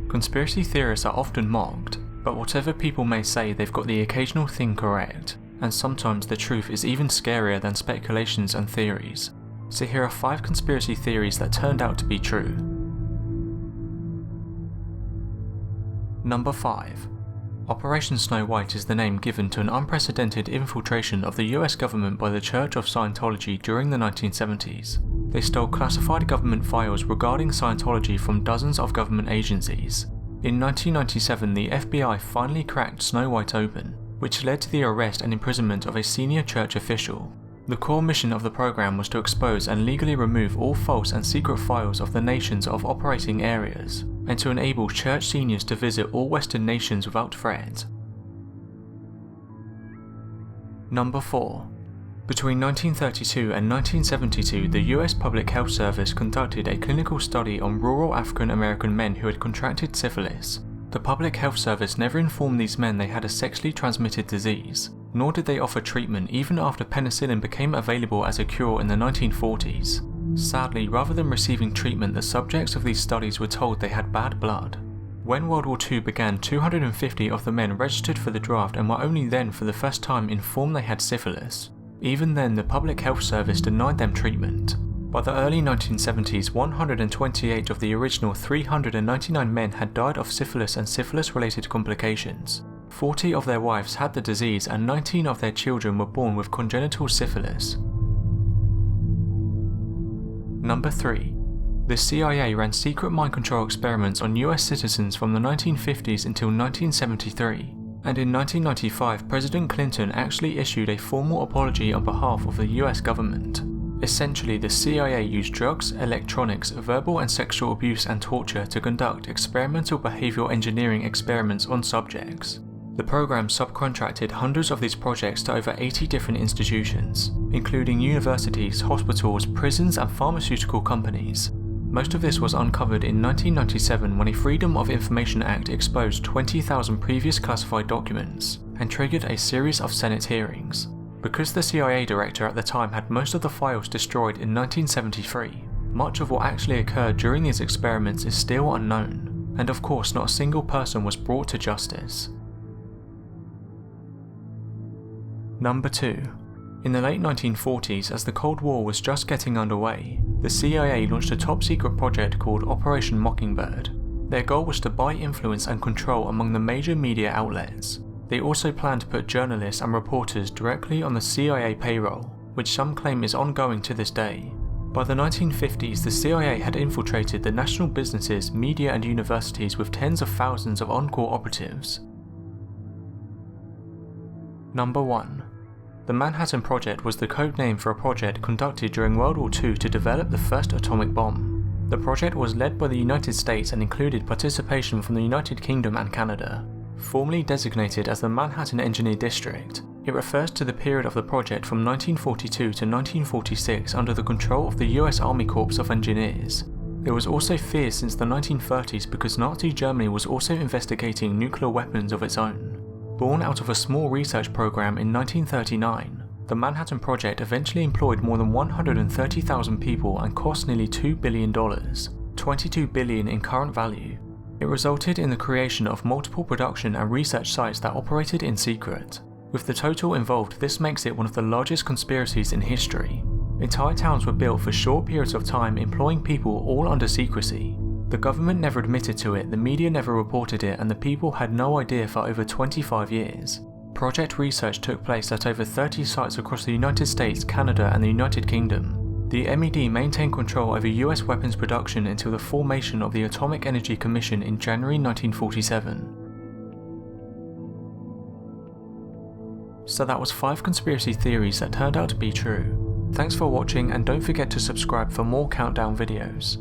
Conspiracy theorists are often mocked, but whatever people may say, they've got the occasional thing correct, and sometimes the truth is even scarier than speculations and theories. So here are 5 conspiracy theories that turned out to be true. Number 5. Operation Snow White is the name given to an unprecedented infiltration of the US government by the Church of Scientology during the 1970s. They stole classified government files regarding Scientology from dozens of government agencies. In 1997, the FBI finally cracked Snow White open, which led to the arrest and imprisonment of a senior church official. The core mission of the program was to expose and legally remove all false and secret files of the nations of operating areas, and to enable church seniors to visit all Western nations without threat. Number 4. Between 1932 and 1972, the US Public Health Service conducted a clinical study on rural African American men who had contracted syphilis. The Public Health Service never informed these men they had a sexually transmitted disease, nor did they offer treatment even after penicillin became available as a cure in the 1940s. Sadly, rather than receiving treatment, the subjects of these studies were told they had bad blood. When World War II began, 250 of the men registered for the draft and were only then for the first time informed they had syphilis. Even then, the Public Health Service denied them treatment. By the early 1970s, 128 of the original 399 men had died of syphilis and syphilis-related complications. 40 of their wives had the disease and 19 of their children were born with congenital syphilis. Number 3. The CIA ran secret mind control experiments on US citizens from the 1950s until 1973. And in 1995, President Clinton actually issued a formal apology on behalf of the US government. Essentially, the CIA used drugs, electronics, verbal and sexual abuse and torture to conduct experimental behavioral engineering experiments on subjects. The program subcontracted hundreds of these projects to over 80 different institutions, including universities, hospitals, prisons and pharmaceutical companies. Most of this was uncovered in 1997 when a Freedom of Information Act exposed 20,000 previous classified documents and triggered a series of Senate hearings. Because the CIA director at the time had most of the files destroyed in 1973, much of what actually occurred during these experiments is still unknown, and of course not a single person was brought to justice. Number 2. In the late 1940s, as the Cold War was just getting underway, the CIA launched a top-secret project called Operation Mockingbird. Their goal was to buy influence and control among the major media outlets. They also planned to put journalists and reporters directly on the CIA payroll, which some claim is ongoing to this day. By the 1950s, the CIA had infiltrated the national businesses, media and universities with tens of thousands of on-call operatives. Number 1. The Manhattan Project was the code name for a project conducted during World War II to develop the first atomic bomb. The project was led by the United States and included participation from the United Kingdom and Canada. Formerly designated as the Manhattan Engineer District, it refers to the period of the project from 1942 to 1946 under the control of the US Army Corps of Engineers. It was also feared since the 1930s because Nazi Germany was also investigating nuclear weapons of its own. Born out of a small research program in 1939, the Manhattan Project eventually employed more than 130,000 people and cost nearly $2 billion, $22 billion in current value. It resulted in the creation of multiple production and research sites that operated in secret. With the total involved, this makes it one of the largest conspiracies in history. Entire towns were built for short periods of time, employing people all under secrecy. The government never admitted to it, the media never reported it, and the people had no idea for over 25 years. Project research took place at over 30 sites across the United States, Canada, and the United Kingdom. The MED maintained control over US weapons production until the formation of the Atomic Energy Commission in January 1947. So that was 5 conspiracy theories that turned out to be true. Thanks for watching, and don't forget to subscribe for more countdown videos.